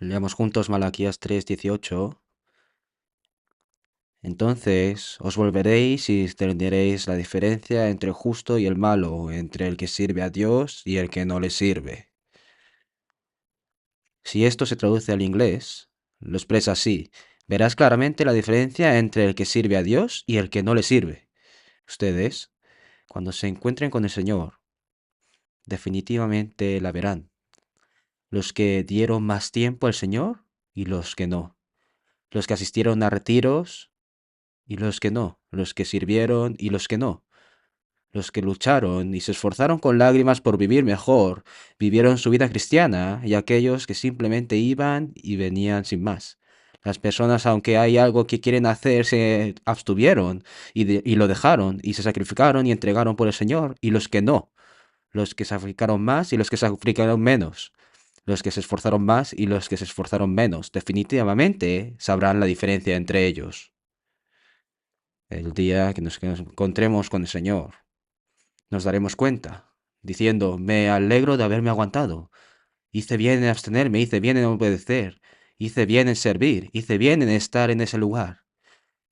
Leamos juntos Malaquías 3:18. Entonces os volveréis y entenderéis la diferencia entre el justo y el malo, entre el que sirve a Dios y el que no le sirve. Si esto se traduce al inglés, lo expresa así: verás claramente la diferencia entre el que sirve a Dios y el que no le sirve. Ustedes, cuando se encuentren con el Señor, definitivamente la verán. Los que dieron más tiempo al Señor y los que no. Los que asistieron a retiros y los que no. Los que sirvieron y los que no. Los que lucharon y se esforzaron con lágrimas por vivir mejor, vivieron su vida cristiana, y aquellos que simplemente iban y venían sin más. Las personas, aunque hay algo que quieren hacer, se abstuvieron y lo dejaron y se sacrificaron y entregaron por el Señor, y los que no, los que sacrificaron más y los que sacrificaron menos, los que se esforzaron más y los que se esforzaron menos, definitivamente sabrán la diferencia entre ellos. El día que nos encontremos con el Señor, nos daremos cuenta, diciendo: me alegro de haberme aguantado. Hice bien en abstenerme, hice bien en obedecer, hice bien en servir, hice bien en estar en ese lugar.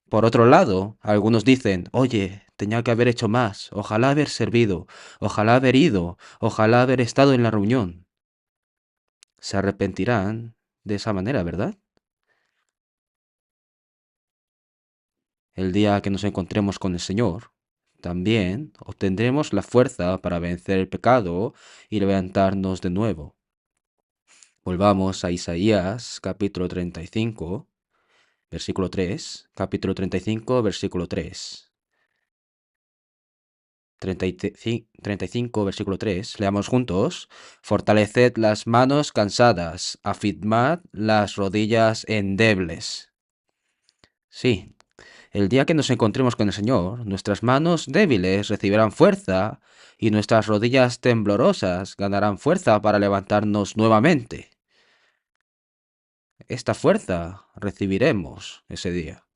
Por otro lado, algunos dicen: oye, tenía que haber hecho más, ojalá haber servido, ojalá haber ido, ojalá haber estado en la reunión. Se arrepentirán de esa manera, ¿verdad? El día que nos encontremos con el Señor, también obtendremos la fuerza para vencer el pecado y levantarnos de nuevo. Volvamos a Isaías capítulo 35, versículo 3. Capítulo 35, versículo 3. 35, versículo 3. Leamos juntos. Fortaleced las manos cansadas, afirmad las rodillas endebles. Sí, el día que nos encontremos con el Señor, nuestras manos débiles recibirán fuerza y nuestras rodillas temblorosas ganarán fuerza para levantarnos nuevamente. Esta fuerza recibiremos ese día.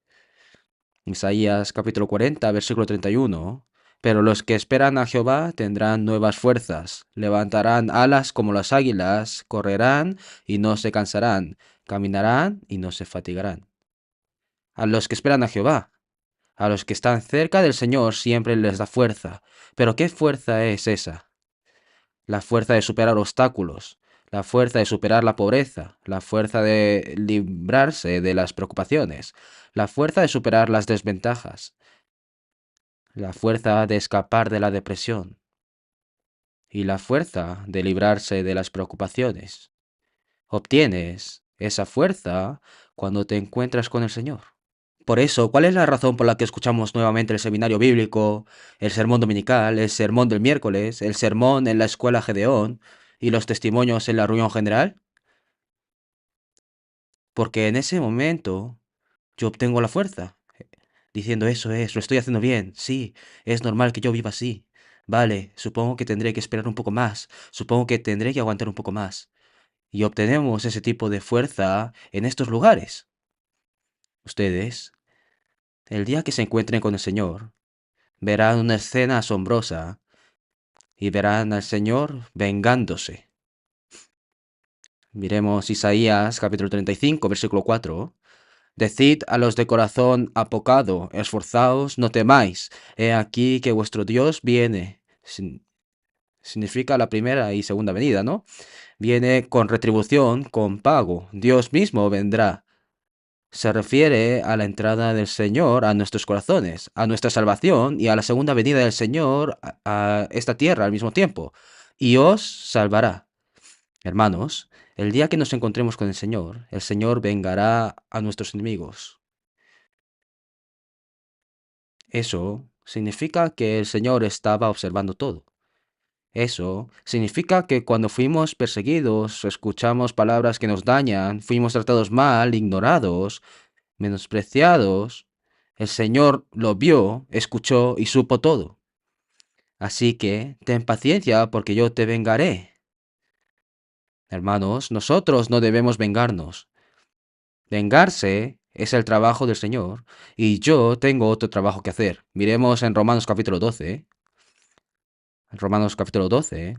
Isaías capítulo 40, versículo 31. Pero los que esperan a Jehová tendrán nuevas fuerzas, levantarán alas como las águilas, correrán y no se cansarán, caminarán y no se fatigarán. A los que esperan a Jehová, a los que están cerca del Señor, siempre les da fuerza. Pero ¿qué fuerza es esa? La fuerza de superar obstáculos, la fuerza de superar la pobreza, la fuerza de librarse de las preocupaciones, la fuerza de superar las desventajas, la fuerza de escapar de la depresión y la fuerza de librarse de las preocupaciones. Obtienes esa fuerza cuando te encuentras con el Señor. Por eso, ¿cuál es la razón por la que escuchamos nuevamente el seminario bíblico, el sermón dominical, el sermón del miércoles, el sermón en la escuela Gedeón y los testimonios en la reunión general? Porque en ese momento yo obtengo la fuerza, diciendo: eso es, lo estoy haciendo bien, sí, es normal que yo viva así. Vale, supongo que tendré que esperar un poco más, supongo que tendré que aguantar un poco más. Y obtenemos ese tipo de fuerza en estos lugares. Ustedes, el día que se encuentren con el Señor, verán una escena asombrosa y verán al Señor vengándose. Miremos Isaías capítulo 35, versículo 4. Decid a los de corazón apocado: esforzaos, no temáis, he aquí que vuestro Dios viene. Significa la primera y segunda venida, ¿no? Viene con retribución, con pago. Dios mismo vendrá. Se refiere a la entrada del Señor a nuestros corazones, a nuestra salvación y a la segunda venida del Señor a esta tierra al mismo tiempo. Y os salvará. Hermanos, el día que nos encontremos con el Señor vengará a nuestros enemigos. Eso significa que el Señor estaba observando todo. Eso significa que cuando fuimos perseguidos, escuchamos palabras que nos dañan, fuimos tratados mal, ignorados, menospreciados, el Señor lo vio, escuchó y supo todo. Así que ten paciencia porque yo te vengaré. Hermanos, nosotros no debemos vengarnos. Vengarse es el trabajo del Señor y yo tengo otro trabajo que hacer. Miremos en Romanos capítulo 12. Romanos capítulo 12,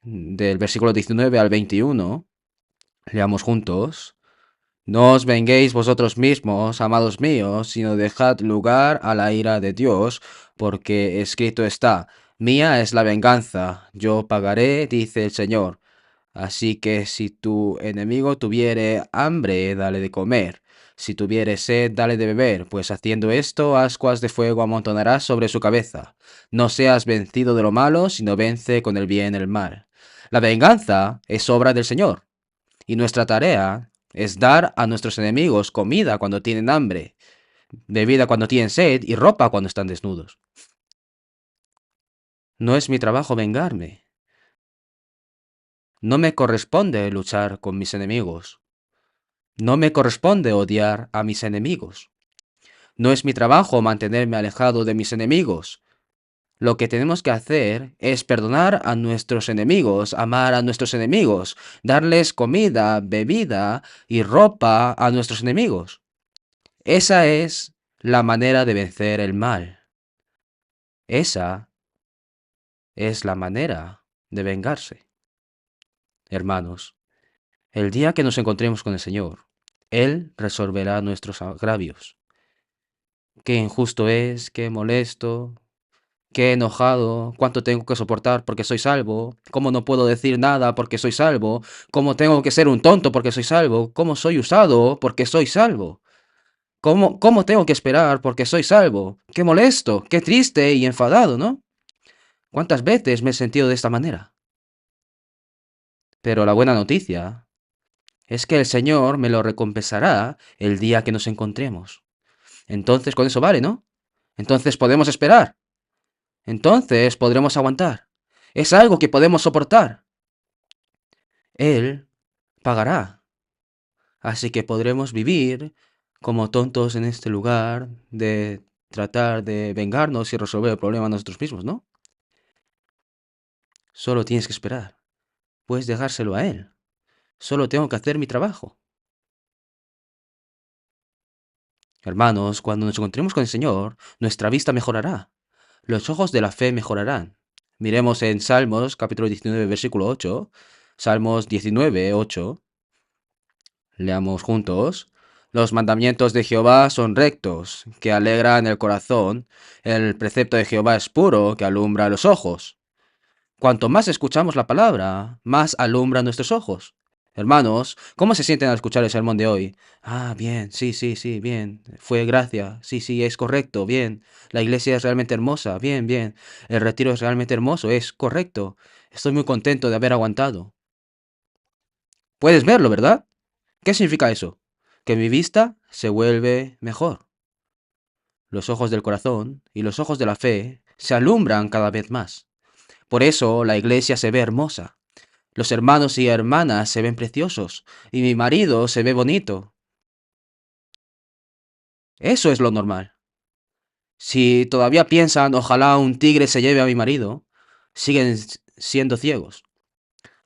del versículo 19 al 21. Leamos juntos. No os venguéis vosotros mismos, amados míos, sino dejad lugar a la ira de Dios, porque escrito está, mía es la venganza, yo pagaré, dice el Señor. Así que si tu enemigo tuviere hambre, dale de comer. Si tuviere sed, dale de beber, pues haciendo esto, ascuas de fuego amontonarás sobre su cabeza. No seas vencido de lo malo, sino vence con el bien el mal. La venganza es obra del Señor, y nuestra tarea es dar a nuestros enemigos comida cuando tienen hambre, bebida cuando tienen sed y ropa cuando están desnudos. No es mi trabajo vengarme. No me corresponde luchar con mis enemigos. No me corresponde odiar a mis enemigos. No es mi trabajo mantenerme alejado de mis enemigos. Lo que tenemos que hacer es perdonar a nuestros enemigos, amar a nuestros enemigos, darles comida, bebida y ropa a nuestros enemigos. Esa es la manera de vencer el mal. Esa es la manera de vengarse. Hermanos, el día que nos encontremos con el Señor, Él resolverá nuestros agravios. Qué injusto es, qué molesto, qué enojado, cuánto tengo que soportar porque soy salvo, cómo no puedo decir nada porque soy salvo, cómo tengo que ser un tonto porque soy salvo, cómo soy usado porque soy salvo, cómo tengo que esperar porque soy salvo, qué molesto, qué triste y enfadado, ¿no? ¿Cuántas veces me he sentido de esta manera? Pero la buena noticia es que el Señor me lo recompensará el día que nos encontremos. Entonces con eso vale, ¿no? Entonces podemos esperar. Entonces podremos aguantar. Es algo que podemos soportar. Él pagará. Así que podremos vivir como tontos en este lugar de tratar de vengarnos y resolver el problema nosotros mismos, ¿no? Solo tienes que esperar. Puedes dejárselo a Él. Solo tengo que hacer mi trabajo. Hermanos, cuando nos encontremos con el Señor, nuestra vista mejorará. Los ojos de la fe mejorarán. Miremos en Salmos capítulo 19, versículo 8. Salmos 19, 8. Leamos juntos. Los mandamientos de Jehová son rectos, que alegran el corazón. El precepto de Jehová es puro, que alumbra los ojos. Cuanto más escuchamos la palabra, más alumbra nuestros ojos. Hermanos, ¿cómo se sienten al escuchar el sermón de hoy? Ah, bien, sí, sí, sí, bien. Fue gracia. Sí, sí, es correcto, bien. La iglesia es realmente hermosa, bien, bien. El retiro es realmente hermoso, es correcto. Estoy muy contento de haber aguantado. Puedes verlo, ¿verdad? ¿Qué significa eso? Que mi vista se vuelve mejor. Los ojos del corazón y los ojos de la fe se alumbran cada vez más. Por eso la iglesia se ve hermosa. Los hermanos y hermanas se ven preciosos y mi marido se ve bonito. Eso es lo normal. Si todavía piensan, ojalá un tigre se lleve a mi marido, siguen siendo ciegos.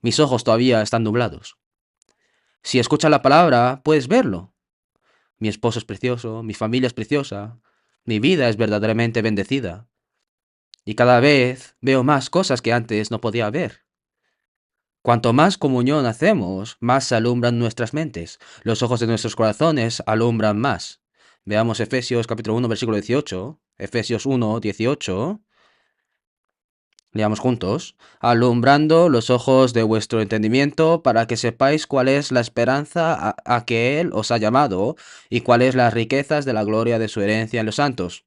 Mis ojos todavía están nublados. Si escuchas la palabra, puedes verlo. Mi esposo es precioso, mi familia es preciosa, mi vida es verdaderamente bendecida. Y cada vez veo más cosas que antes no podía ver. Cuanto más comunión hacemos, más se alumbran nuestras mentes. Los ojos de nuestros corazones alumbran más. Veamos Efesios capítulo 1, versículo 18. Efesios 1, 18. Leamos juntos. Alumbrando los ojos de vuestro entendimiento para que sepáis cuál es la esperanza a que Él os ha llamado y cuáles las riquezas de la gloria de su herencia en los santos.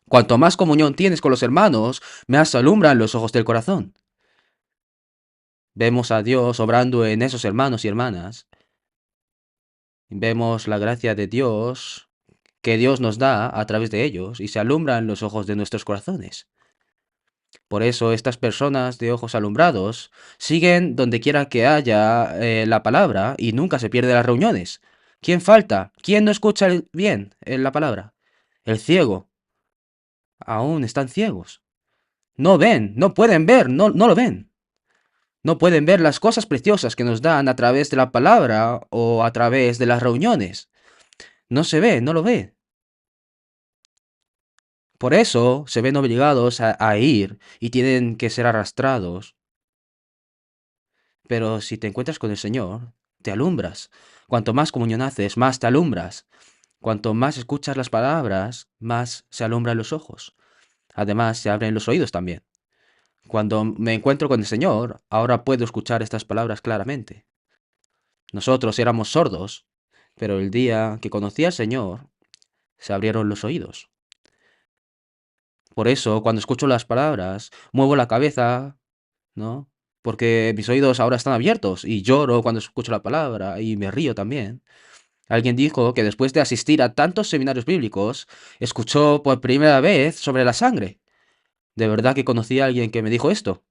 Cuanto más comunión tienes con los hermanos, más alumbran los ojos del corazón. Vemos a Dios obrando en esos hermanos y hermanas. Vemos la gracia de Dios que Dios nos da a través de ellos y se alumbran los ojos de nuestros corazones. Por eso estas personas de ojos alumbrados siguen donde quiera que haya la palabra y nunca se pierde las reuniones. ¿Quién falta? ¿Quién no escucha bien la palabra? El ciego. Aún están ciegos. No ven, no pueden ver, no lo ven. No pueden ver las cosas preciosas que nos dan a través de la palabra o a través de las reuniones. No se ve, no lo ve. Por eso se ven obligados a ir y tienen que ser arrastrados. Pero si te encuentras con el Señor, te alumbras. Cuanto más comunión haces, más te alumbras. Cuanto más escuchas las palabras, más se alumbran los ojos. Además, se abren los oídos también. Cuando me encuentro con el Señor, ahora puedo escuchar estas palabras claramente. Nosotros éramos sordos, pero el día que conocí al Señor, se abrieron los oídos. Por eso, cuando escucho las palabras, muevo la cabeza, ¿no? Porque mis oídos ahora están abiertos y lloro cuando escucho la palabra y me río también. Alguien dijo que después de asistir a tantos seminarios bíblicos, escuchó por primera vez sobre la sangre. De verdad que conocí a alguien que me dijo esto.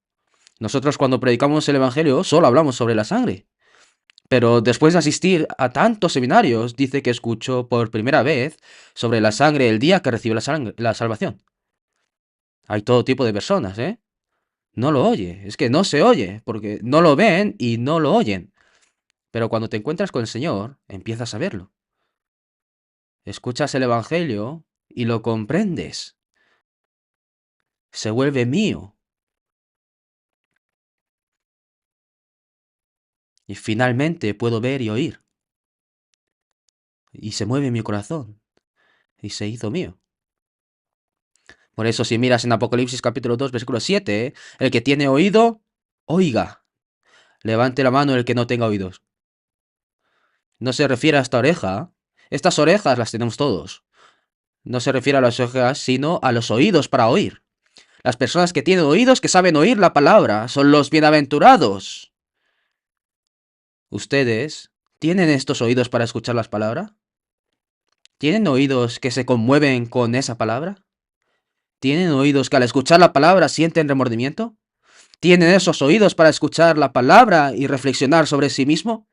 Nosotros cuando predicamos el Evangelio solo hablamos sobre la sangre. Pero después de asistir a tantos seminarios, dice que escuchó por primera vez sobre la sangre el día que recibió la salvación. Hay todo tipo de personas, ¿eh? No lo oye, es que no se oye, porque no lo ven y no lo oyen. Pero cuando te encuentras con el Señor, empiezas a verlo. Escuchas el Evangelio y lo comprendes. Se vuelve mío. Y finalmente puedo ver y oír. Y se mueve mi corazón. Y se hizo mío. Por eso si miras en Apocalipsis capítulo 2, versículo 7, el que tiene oído, oiga. Levante la mano el que no tenga oídos. No se refiere a esta oreja. Estas orejas las tenemos todos. No se refiere a las orejas, sino a los oídos para oír. Las personas que tienen oídos, que saben oír la palabra, son los bienaventurados. ¿Ustedes tienen estos oídos para escuchar las palabras? ¿Tienen oídos que se conmueven con esa palabra? ¿Tienen oídos que al escuchar la palabra sienten remordimiento? ¿Tienen esos oídos para escuchar la palabra y reflexionar sobre sí mismo?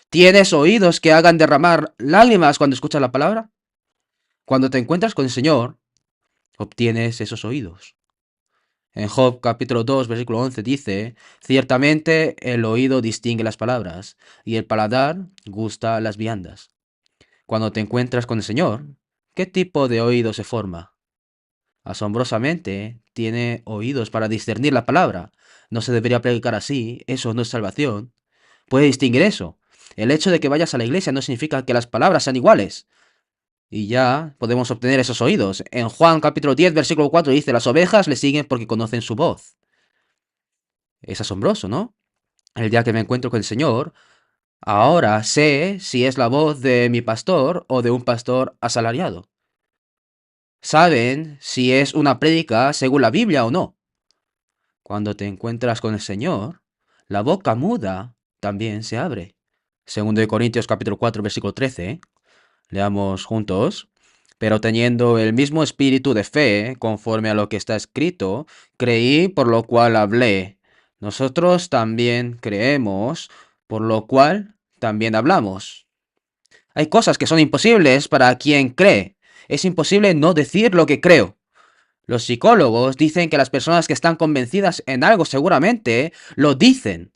¿Tienes oídos que hagan derramar lágrimas cuando escuchas la palabra? Cuando te encuentras con el Señor, obtienes esos oídos. En Job capítulo 2, versículo 11 dice, ciertamente el oído distingue las palabras y el paladar gusta las viandas. Cuando te encuentras con el Señor, ¿qué tipo de oído se forma? Asombrosamente, tiene oídos para discernir la palabra. No se debería predicar así, eso no es salvación. Puede distinguir eso. El hecho de que vayas a la iglesia no significa que las palabras sean iguales. Y ya podemos obtener esos oídos. En Juan capítulo 10, versículo 4 dice, las ovejas le siguen porque conocen su voz. Es asombroso, ¿no? El día que me encuentro con el Señor, ahora sé si es la voz de mi pastor o de un pastor asalariado. Saben si es una prédica según la Biblia o no. Cuando te encuentras con el Señor, la boca muda también se abre. Segundo de Corintios capítulo 4, versículo 13. Leamos juntos. Pero teniendo el mismo espíritu de fe, conforme a lo que está escrito, creí, por lo cual hablé. Nosotros también creemos, por lo cual también hablamos. Hay cosas que son imposibles para quien cree. Es imposible no decir lo que creo. Los psicólogos dicen que las personas que están convencidas en algo seguramente lo dicen.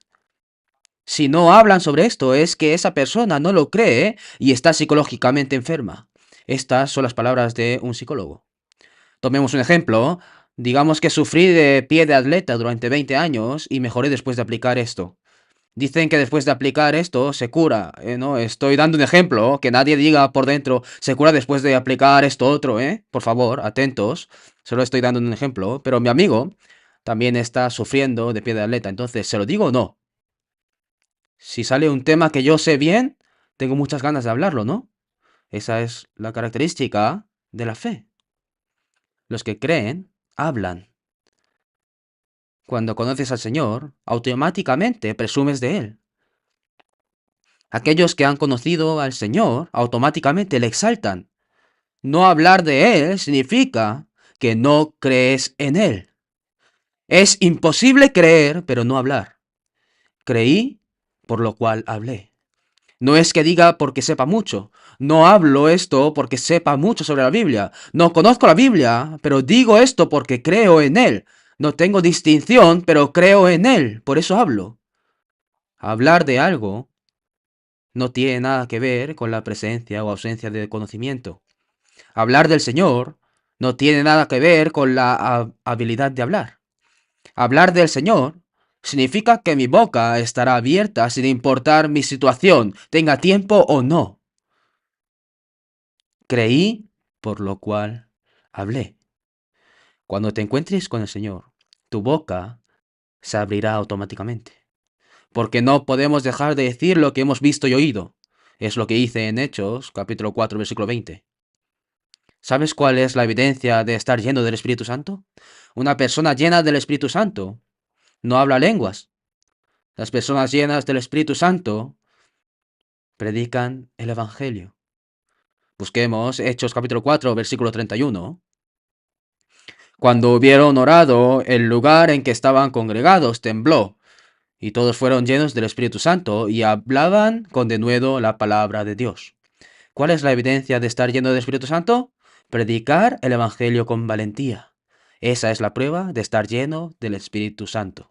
Si no hablan sobre esto es que esa persona no lo cree y está psicológicamente enferma. Estas son las palabras de un psicólogo. Tomemos un ejemplo. Digamos que sufrí de pie de atleta durante 20 años y mejoré después de aplicar esto. Dicen que después de aplicar esto se cura, ¿no? Estoy dando un ejemplo, que nadie diga por dentro, se cura después de aplicar esto otro, ¿eh? Por favor, atentos. Solo estoy dando un ejemplo, pero mi amigo también está sufriendo de pie de atleta, entonces, ¿se lo digo o no? Si sale un tema que yo sé bien, tengo muchas ganas de hablarlo, ¿no? Esa es la característica de la fe. Los que creen, hablan. Cuando conoces al Señor, automáticamente presumes de Él. Aquellos que han conocido al Señor automáticamente le exaltan. No hablar de Él significa que no crees en Él. Es imposible creer, pero no hablar. Creí, por lo cual hablé. No es que diga porque sepa mucho. No hablo esto porque sepa mucho sobre la Biblia. No conozco la Biblia, pero digo esto porque creo en Él. No tengo distinción, pero creo en Él. Por eso hablo. Hablar de algo no tiene nada que ver con la presencia o ausencia de conocimiento. Hablar del Señor no tiene nada que ver con la habilidad de hablar. Hablar del Señor Significa que mi boca estará abierta sin importar mi situación, tenga tiempo o no. Creí, por lo cual hablé. Cuando te encuentres con el Señor, tu boca se abrirá automáticamente. Porque no podemos dejar de decir lo que hemos visto y oído. Es lo que hice en Hechos, capítulo 4, versículo 20. ¿Sabes cuál es la evidencia de estar lleno del Espíritu Santo? Una persona llena del Espíritu Santo no habla lenguas. Las personas llenas del Espíritu Santo predican el Evangelio. Busquemos Hechos capítulo 4, versículo 31. Cuando hubieron orado, el lugar en que estaban congregados tembló, y todos fueron llenos del Espíritu Santo y hablaban con denuedo la palabra de Dios. ¿Cuál es la evidencia de estar lleno del Espíritu Santo? Predicar el Evangelio con valentía. Esa es la prueba de estar lleno del Espíritu Santo.